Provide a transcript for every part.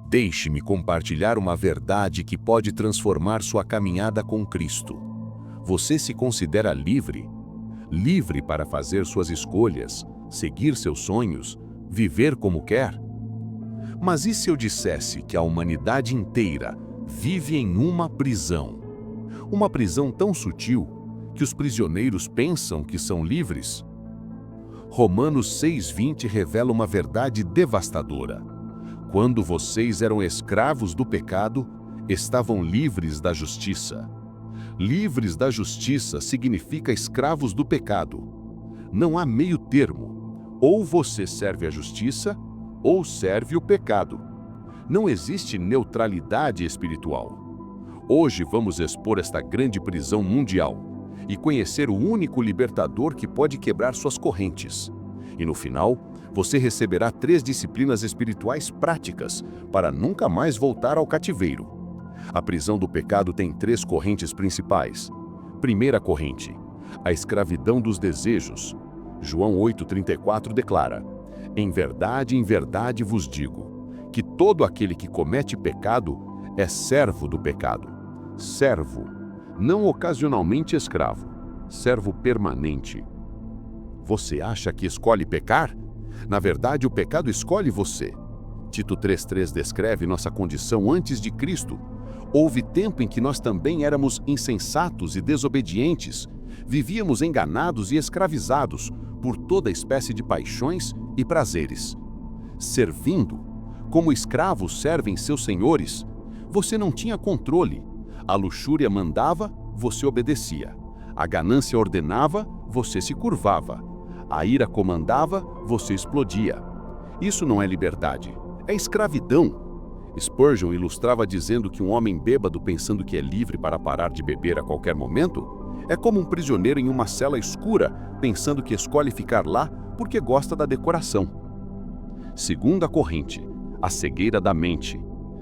Deixe-me compartilhar uma verdade que pode transformar sua caminhada com Cristo. Você se considera livre? Livre para fazer suas escolhas, seguir seus sonhos, viver como quer? Mas e se eu dissesse que a humanidade inteira vive em uma prisão? Uma prisão tão sutil que os prisioneiros pensam que são livres? Romanos 6:20 revela uma verdade devastadora. Quando vocês eram escravos do pecado, estavam livres da justiça. Livres da justiça significa escravos do pecado. Não há meio termo. Ou você serve a justiça, ou serve o pecado. Não existe neutralidade espiritual. Hoje vamos expor esta grande prisão mundial e conhecer o único libertador que pode quebrar suas correntes. E no final, você receberá 3 disciplinas espirituais práticas para nunca mais voltar ao cativeiro. A prisão do pecado tem 3 correntes principais. Primeira corrente, a escravidão dos desejos. João 8:34 declara: em verdade vos digo, que todo aquele que comete pecado é servo do pecado. Servo, não ocasionalmente escravo, servo permanente. Você acha que escolhe pecar? Na verdade, o pecado escolhe você. Tito 3:3 descreve nossa condição antes de Cristo. Houve tempo em que nós também éramos insensatos e desobedientes, vivíamos enganados e escravizados por toda espécie de paixões e prazeres. Servindo, como escravos servem seus senhores, você não tinha controle. A luxúria mandava, você obedecia. A ganância ordenava, você se curvava. A ira comandava, você explodia. Isso não é liberdade, é escravidão. Spurgeon ilustrava dizendo que um homem bêbado pensando que é livre para parar de beber a qualquer momento é como um prisioneiro em uma cela escura pensando que escolhe ficar lá porque gosta da decoração. Segunda corrente, a cegueira da mente.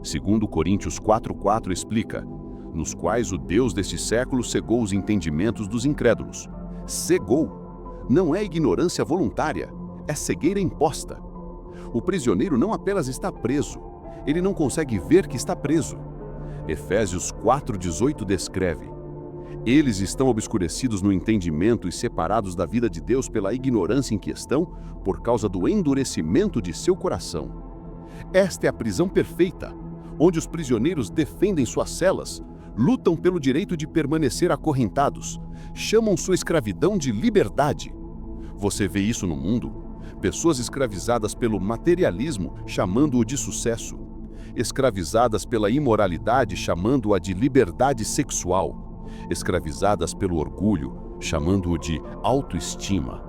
Segundo Coríntios 4:4 explica: nos quais o Deus deste século cegou os entendimentos dos incrédulos. Cegou. Não é ignorância voluntária, é cegueira imposta. O prisioneiro não apenas está preso, ele não consegue ver que está preso. Efésios 4:18 descreve: eles estão obscurecidos no entendimento e separados da vida de Deus pela ignorância em que estão, por causa do endurecimento de seu coração. Esta é a prisão perfeita, onde os prisioneiros defendem suas celas, lutam pelo direito de permanecer acorrentados, chamam sua escravidão de liberdade. Você vê isso no mundo? Pessoas escravizadas pelo materialismo, chamando-o de sucesso. Escravizadas pela imoralidade, chamando-a de liberdade sexual. Escravizadas pelo orgulho, chamando-o de autoestima.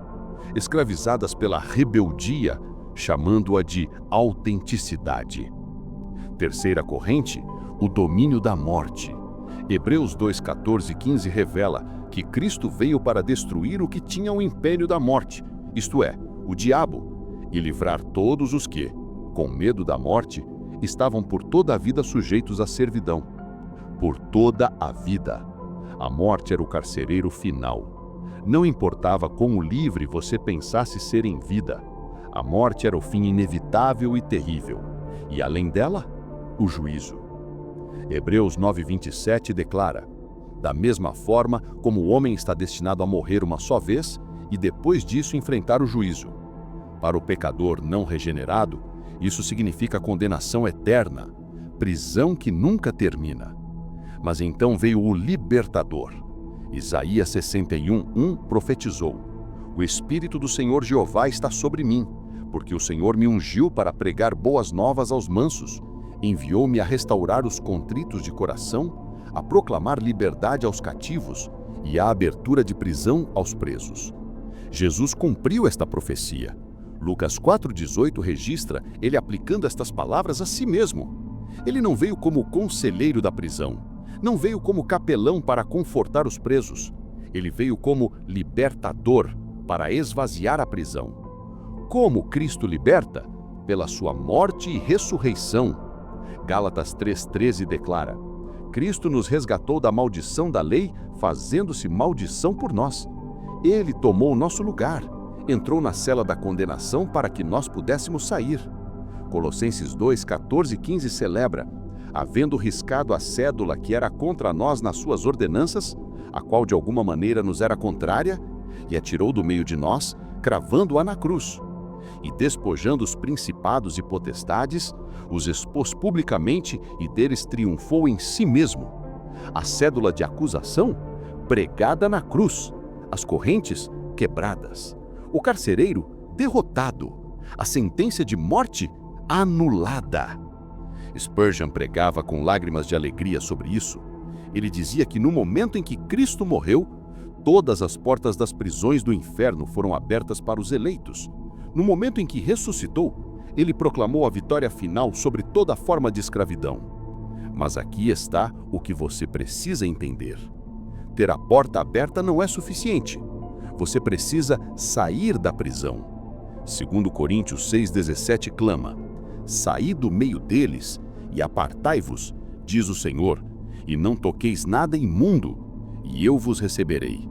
Escravizadas pela rebeldia, chamando-a de autenticidade. Terceira corrente, o domínio da morte. Hebreus 2:14-15 revela que Cristo veio para destruir o que tinha o império da morte, isto é, o diabo, e livrar todos os que, com medo da morte, estavam por toda a vida sujeitos à servidão. Por toda a vida. A morte era o carcereiro final. Não importava quão livre você pensasse ser em vida. A morte era o fim inevitável e terrível. E além dela, o juízo. Hebreus 9:27 declara: da mesma forma como o homem está destinado a morrer uma só vez e depois disso enfrentar o juízo. Para o pecador não regenerado, isso significa condenação eterna, prisão que nunca termina. Mas então veio o libertador. Isaías 61:1 profetizou: o Espírito do Senhor Jeová está sobre mim, porque o Senhor me ungiu para pregar boas novas aos mansos, enviou-me a restaurar os contritos de coração, a proclamar liberdade aos cativos e a abertura de prisão aos presos. Jesus cumpriu esta profecia. Lucas 4:18 registra ele aplicando estas palavras a si mesmo. Ele não veio como conselheiro da prisão, não veio como capelão para confortar os presos. Ele veio como libertador para esvaziar a prisão. Como Cristo liberta? Pela sua morte e ressurreição. Gálatas 3:13 declara: Cristo nos resgatou da maldição da lei, fazendo-se maldição por nós. Ele tomou o nosso lugar, entrou na cela da condenação para que nós pudéssemos sair. Colossenses 2, 14 e 15 celebra: havendo riscado a cédula que era contra nós nas suas ordenanças, a qual de alguma maneira nos era contrária, e a tirou do meio de nós, cravando-a na cruz. E despojando os principados e potestades, os expôs publicamente e deles triunfou em si mesmo. A cédula de acusação, pregada na cruz, as correntes quebradas, o carcereiro derrotado, a sentença de morte anulada. Spurgeon pregava com lágrimas de alegria sobre isso. Ele dizia que no momento em que Cristo morreu, todas as portas das prisões do inferno foram abertas para os eleitos. No momento em que ressuscitou, ele proclamou a vitória final sobre toda forma de escravidão. Mas aqui está o que você precisa entender. Ter a porta aberta não é suficiente. Você precisa sair da prisão. 2 Coríntios 6,17 clama: saí do meio deles e apartai-vos, diz o Senhor, e não toqueis nada imundo, e eu vos receberei.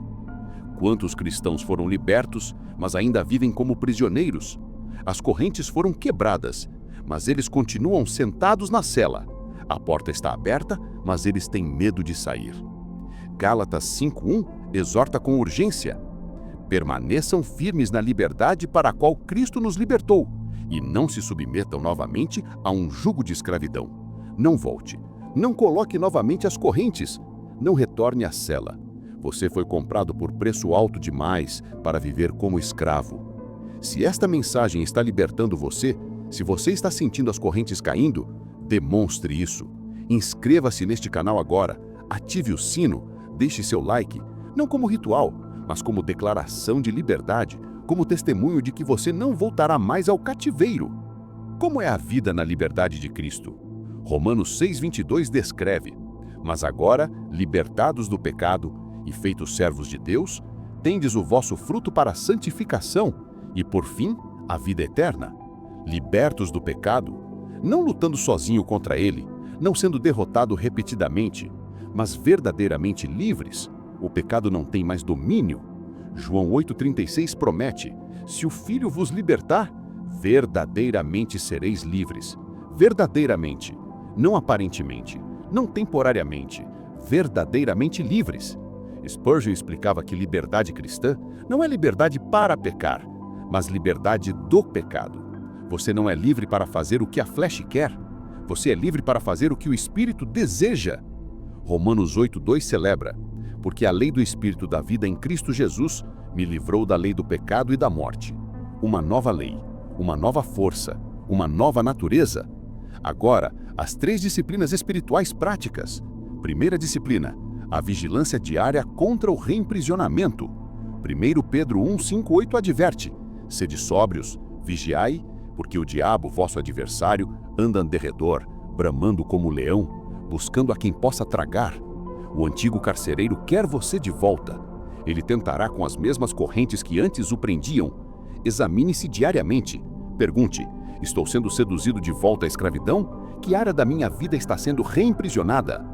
Quantos cristãos foram libertos, mas ainda vivem como prisioneiros? As correntes foram quebradas, mas eles continuam sentados na cela. A porta está aberta, mas eles têm medo de sair. Gálatas 5:1 exorta com urgência: permaneçam firmes na liberdade para a qual Cristo nos libertou, e não se submetam novamente a um jugo de escravidão. Não volte, não coloque novamente as correntes, não retorne à cela. Você foi comprado por preço alto demais para viver como escravo. Se esta mensagem está libertando você, se você está sentindo as correntes caindo, demonstre isso. Inscreva-se neste canal agora, ative o sino, deixe seu like, não como ritual, mas como declaração de liberdade, como testemunho de que você não voltará mais ao cativeiro. Como é a vida na liberdade de Cristo? Romanos 6:22 descreve: mas agora, libertados do pecado e feitos servos de Deus, tendes o vosso fruto para a santificação e, por fim, a vida eterna. Libertos do pecado, não lutando sozinho contra ele, não sendo derrotado repetidamente, mas verdadeiramente livres. O pecado não tem mais domínio. João 8,36 promete: se o Filho vos libertar, verdadeiramente sereis livres. Verdadeiramente, não aparentemente, não temporariamente, verdadeiramente livres. Spurgeon explicava que liberdade cristã não é liberdade para pecar, mas liberdade do pecado. Você não é livre para fazer o que a flecha quer. Você é livre para fazer o que o Espírito deseja. Romanos 8:2 celebra: porque a lei do Espírito da vida em Cristo Jesus me livrou da lei do pecado e da morte. Uma nova lei, uma nova força, uma nova natureza. Agora, as 3 disciplinas espirituais práticas. Primeira disciplina: a vigilância diária contra o reimprisionamento. 1 Pedro 1:5-8 adverte: sede sóbrios, vigiai, porque o diabo, vosso adversário, anda em derredor, bramando como leão, buscando a quem possa tragar. O antigo carcereiro quer você de volta. Ele tentará com as mesmas correntes que antes o prendiam. Examine-se diariamente. Pergunte: estou sendo seduzido de volta à escravidão? Que área da minha vida está sendo reimprisionada?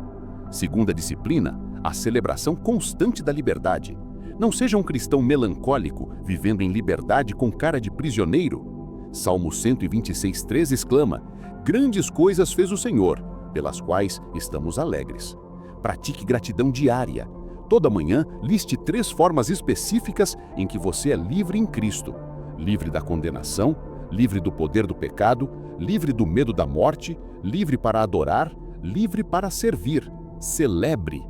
Segunda disciplina: a celebração constante da liberdade. Não seja um cristão melancólico, vivendo em liberdade com cara de prisioneiro. Salmo 126:13 exclama: grandes coisas fez o Senhor, pelas quais estamos alegres. Pratique gratidão diária. Toda manhã, liste 3 formas específicas em que você é livre em Cristo. Livre da condenação, livre do poder do pecado, livre do medo da morte, livre para adorar, livre para servir. Celebre.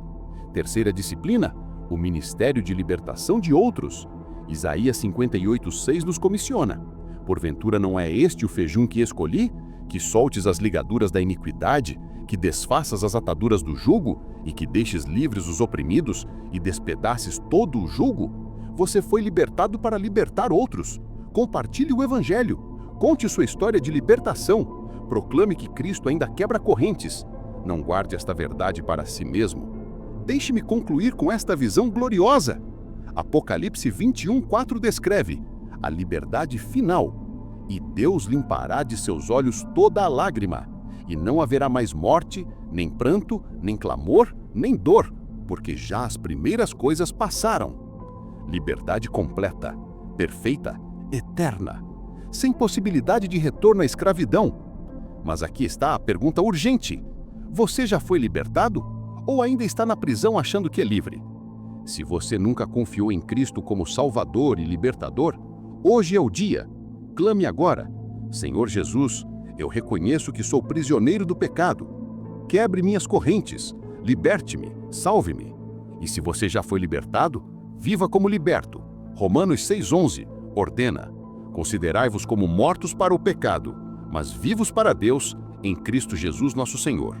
Terceira disciplina: o ministério de libertação de outros. Isaías 58:6 nos comissiona: porventura não é este o fejum que escolhi? Que soltes as ligaduras da iniquidade, que desfaças as ataduras do jugo, e que deixes livres os oprimidos, e despedaces todo o jugo? Você foi libertado para libertar outros. Compartilhe o Evangelho. Conte sua história de libertação. Proclame que Cristo ainda quebra correntes. Não guarde esta verdade para si mesmo. Deixe-me concluir com esta visão gloriosa. Apocalipse 21:4 descreve a liberdade final. E Deus limpará de seus olhos toda a lágrima, e não haverá mais morte, nem pranto, nem clamor, nem dor, porque já as primeiras coisas passaram. Liberdade completa, perfeita, eterna, sem possibilidade de retorno à escravidão. Mas aqui está a pergunta urgente. Você já foi libertado? Ou ainda está na prisão achando que é livre? Se você nunca confiou em Cristo como Salvador e Libertador, hoje é o dia. Clame agora. Senhor Jesus, eu reconheço que sou prisioneiro do pecado. Quebre minhas correntes, liberte-me, salve-me. E se você já foi libertado, viva como liberto. Romanos 6,11 ordena: considerai-vos como mortos para o pecado, mas vivos para Deus em Cristo Jesus nosso Senhor.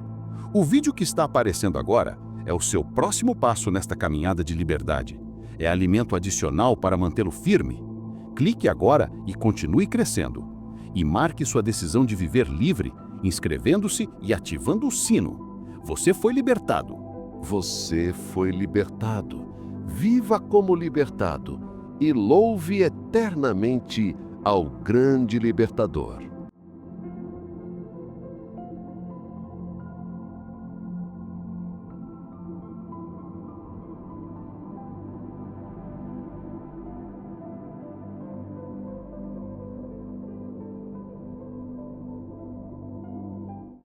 O vídeo que está aparecendo agora é o seu próximo passo nesta caminhada de liberdade. É alimento adicional para mantê-lo firme. Clique agora e continue crescendo. E marque sua decisão de viver livre, inscrevendo-se e ativando o sino. Você foi libertado. Você foi libertado. Viva como libertado e louve eternamente ao grande libertador.